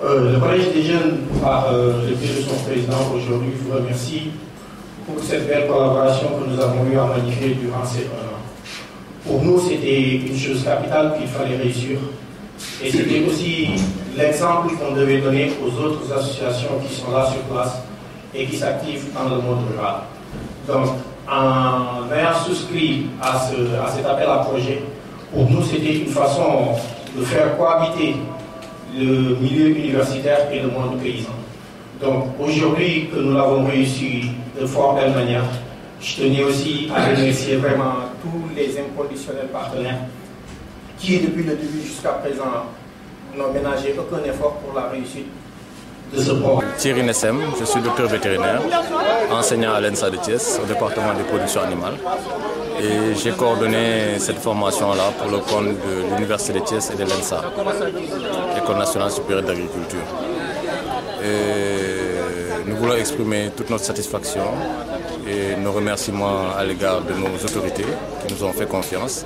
Le Collège des jeunes, par le biais de son président aujourd'hui, vous remercie pour cette belle collaboration que nous avons eu à magnifier durant ces 1 an. Pour nous, c'était une chose capitale qu'il fallait réussir. Et c'était aussi l'exemple qu'on devait donner aux autres associations qui sont là sur place et qui s'activent dans le monde rural. Donc, en ayant souscrit à cet appel à projet, pour nous, c'était une façon de faire cohabiter le milieu universitaire et le monde paysan. Donc, aujourd'hui que nous l'avons réussi de fort belle manière, je tenais aussi à remercier vraiment tous les inconditionnels partenaires qui, depuis le début jusqu'à présent, n'ont ménagé aucun effort pour la réussite de ce programme. Thierry Nessem, je suis docteur vétérinaire, enseignant à l'ENSA de Thiès, au département des productions animales. Et j'ai coordonné cette formation-là pour le compte de l'Université de Thiès et de l'ENSA, École nationale supérieure d'agriculture. Nous voulons exprimer toute notre satisfaction et nos remerciements à l'égard de nos autorités qui nous ont fait confiance.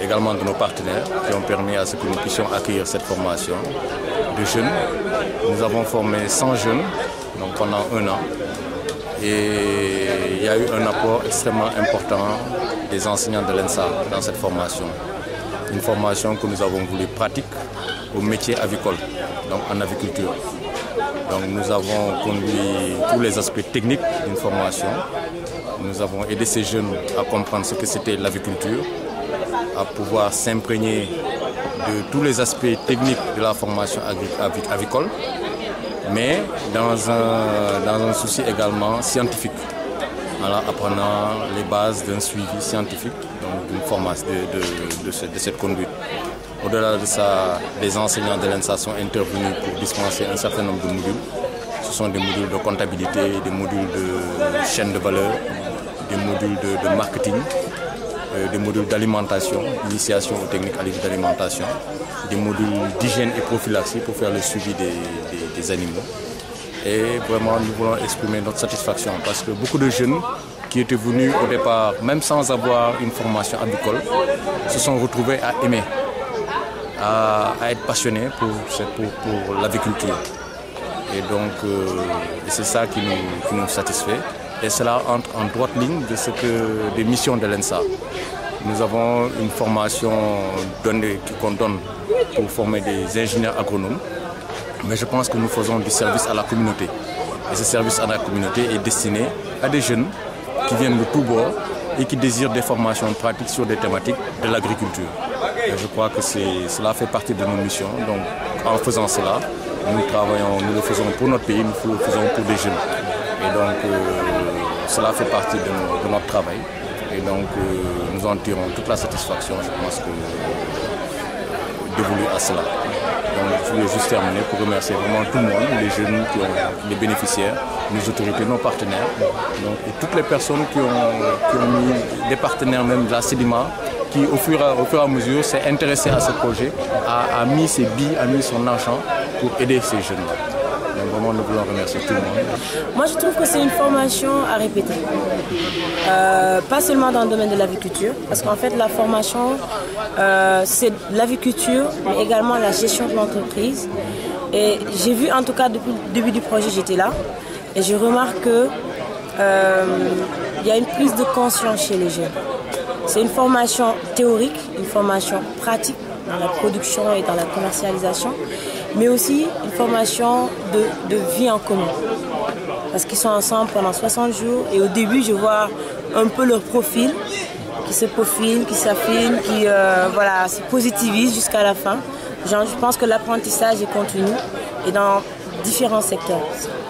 Également de nos partenaires qui ont permis à ce que nous puissions accueillir cette formation de jeunes. Nous avons formé 100 jeunes donc pendant 1 an et il y a eu un apport extrêmement important des enseignants de l'ENSA dans cette formation. Une formation que nous avons voulu pratique au métier avicole, donc en aviculture. Donc nous avons conduit tous les aspects techniques d'une formation. Nous avons aidé ces jeunes à comprendre ce que c'était l'aviculture, à pouvoir s'imprégner de tous les aspects techniques de la formation avicole, mais dans un souci également scientifique, en apprenant les bases d'un suivi scientifique, donc d'une formation de cette conduite. Au-delà de ça, les enseignants de l'ENSA sont intervenus pour dispenser un certain nombre de modules. Ce sont des modules de comptabilité, des modules de chaîne de valeur, des modules de marketing, des modules d'alimentation, initiation aux techniques d'alimentation, des modules d'hygiène et prophylaxie pour faire le suivi des animaux. Et vraiment, nous voulons exprimer notre satisfaction parce que beaucoup de jeunes qui étaient venus au départ, même sans avoir une formation avicole, se sont retrouvés à aimer, à être passionnés pour l'aviculture. Et donc, c'est ça qui nous satisfait. Et cela entre en droite ligne de des missions de l'ENSA. Nous avons une formation qu'on donne pour former des ingénieurs agronomes, mais je pense que nous faisons du service à la communauté. Et ce service à la communauté est destiné à des jeunes qui viennent de tous bords et qui désirent des formations pratiques sur des thématiques de l'agriculture. Et je crois que cela fait partie de nos missions. Donc en faisant cela, nous le faisons pour notre pays, nous le faisons pour des jeunes. Et donc cela fait partie de notre travail. Et donc nous en tirons toute la satisfaction, je pense, dévolue à cela. Donc je voulais juste terminer pour remercier vraiment tout le monde, les jeunes, les bénéficiaires, nos autorités, nos partenaires, donc, et toutes les personnes qui ont mis, des partenaires même de la Sedima, qui au fur et à mesure s'est intéressé à ce projet, a mis ses billes, a mis son argent pour aider ces jeunes-là. Donc vraiment, nous voulons remercier tout le monde. Moi, je trouve que c'est une formation à répéter. Pas seulement dans le domaine de l'aviculture, parce qu'en fait, la formation, c'est l'aviculture, mais également la gestion de l'entreprise. Et j'ai vu, en tout cas, depuis le début du projet, j'étais là, et je remarque qu'il y a une prise de conscience chez les jeunes. C'est une formation théorique, une formation pratique dans la production et dans la commercialisation, mais aussi une formation de vie en commun. Parce qu'ils sont ensemble pendant 60 jours et au début, je vois un peu leur profil, qui se profile, qui s'affine, qui se positivise jusqu'à la fin. Je pense que l'apprentissage est continu et dans différents secteurs.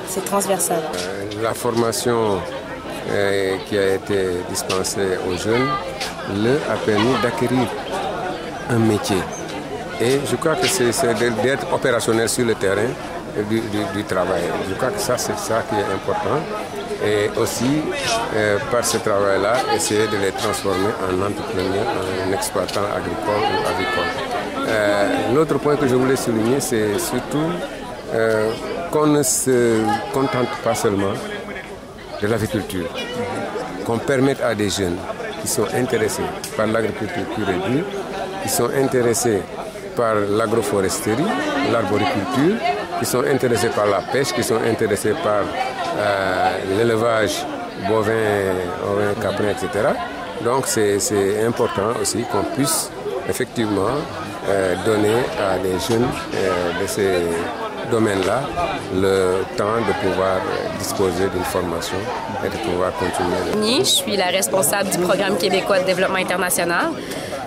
C'est transversal. La formation qui a été dispensée aux jeunes leur a permis d'acquérir un métier. Et je crois que c'est d'être opérationnel sur le terrain du travail. Je crois que ça, c'est ça qui est important. Et aussi, par ce travail-là, essayer de les transformer en entrepreneurs, en exploitants agricoles ou avicoles. L'autre point que je voulais souligner, c'est surtout qu'on ne se contente pas seulement de l'aviculture, qu'on permette à des jeunes qui sont intéressés par l'agriculture pure et dure, qui sont intéressés par l'agroforesterie, l'arboriculture, qui sont intéressés par la pêche, qui sont intéressés par l'élevage bovin, caprin, etc. Donc c'est important aussi qu'on puisse effectivement donner à des jeunes de ces domaines-là le temps de pouvoir disposer d'une formation et de pouvoir continuer. Je suis la responsable du programme québécois de développement international,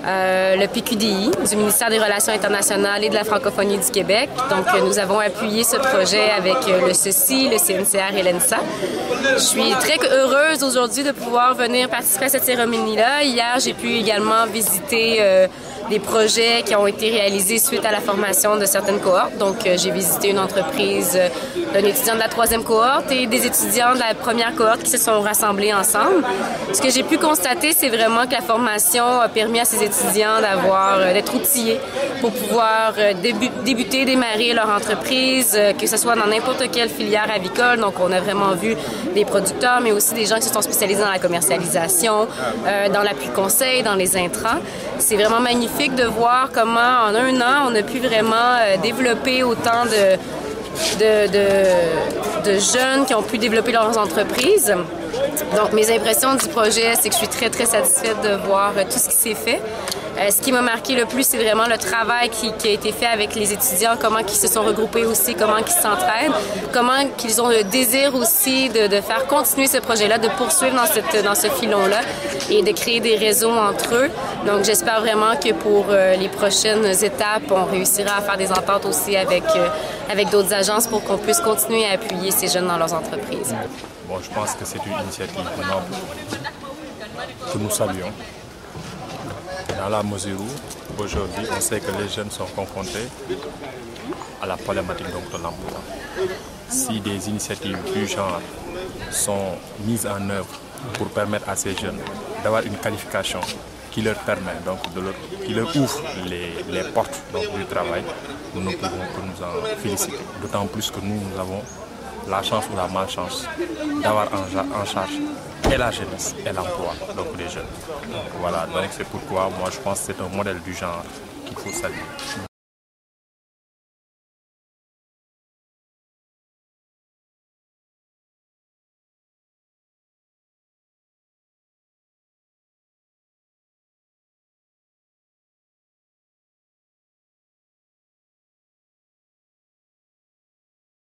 le PQDI, du ministère des Relations internationales et de la francophonie du Québec. Donc, nous avons appuyé ce projet avec le CECI, le CNCR et l'ENSA. Je suis très heureuse aujourd'hui de pouvoir venir participer à cette cérémonie-là. Hier, j'ai pu également visiter des projets qui ont été réalisés suite à la formation de certaines cohortes. Donc, j'ai visité une entreprise d'un étudiant de la 3e cohorte et des étudiants de la première cohorte qui se sont rassemblés ensemble. Ce que j'ai pu constater, c'est vraiment que la formation a permis à ces étudiants d'être outillés pour pouvoir débuter, démarrer leur entreprise, que ce soit dans n'importe quelle filière avicole. Donc, on a vraiment vu des producteurs, mais aussi des gens qui se sont spécialisés dans la commercialisation, dans l'appui conseil, dans les intrants. C'est vraiment magnifique de voir comment, en un an, on a pu vraiment développer autant de jeunes qui ont pu développer leurs entreprises. Donc, mes impressions du projet, c'est que je suis très, très satisfaite de voir tout ce qui s'est fait. Ce qui m'a marqué le plus, c'est vraiment le travail qui a été fait avec les étudiants, comment ils se sont regroupés aussi, comment ils s'entraident, comment ils ont le désir aussi de faire continuer ce projet-là, de poursuivre dans ce filon-là et de créer des réseaux entre eux. Donc, j'espère vraiment que pour les prochaines étapes, on réussira à faire des ententes aussi avec d'autres agences pour qu'on puisse continuer à appuyer ces jeunes dans leurs entreprises. Bon, je pense que c'est une initiative noble que nous saluons. Dans la mesure où, aujourd'hui, on sait que les jeunes sont confrontés à la problématique donc, de l'emploi. Si des initiatives du genre sont mises en œuvre pour permettre à ces jeunes d'avoir une qualification qui leur permet, donc qui leur ouvre les portes donc, du travail, nous ne pouvons que nous en féliciter. D'autant plus que nous avons la chance ou la malchance d'avoir en charge et la jeunesse et l'emploi donc des jeunes. Voilà, donc c'est pourquoi moi je pense que c'est un modèle du genre qu'il faut saluer.